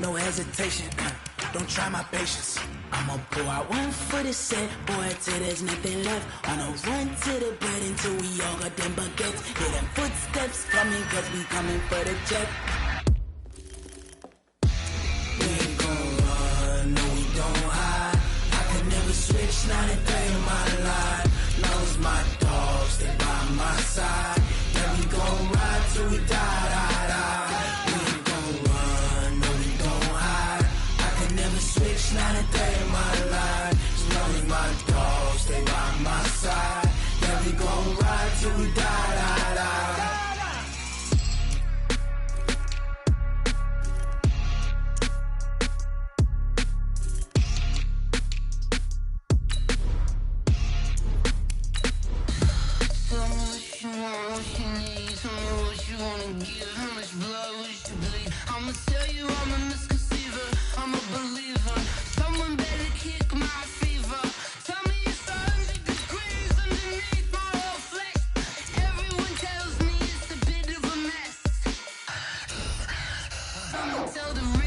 no hesitation, don't try my patience. I'ma pull out one for the set, boy, till there's nothing left. I'ma run to the bread until we all got them baguettes. Hear them footsteps coming, cause we coming for the check. We ain't gon' run, no we don't hide. I could never switch, not a day in my life. Long as my dogs stay by my side. Yeah, we gon' ride till we die. We ain't gon' run, no we don't hide. I could never switch, not a day in my life. As long as my dogs stay by my side. Yeah, we gon' ride till we die. Tell the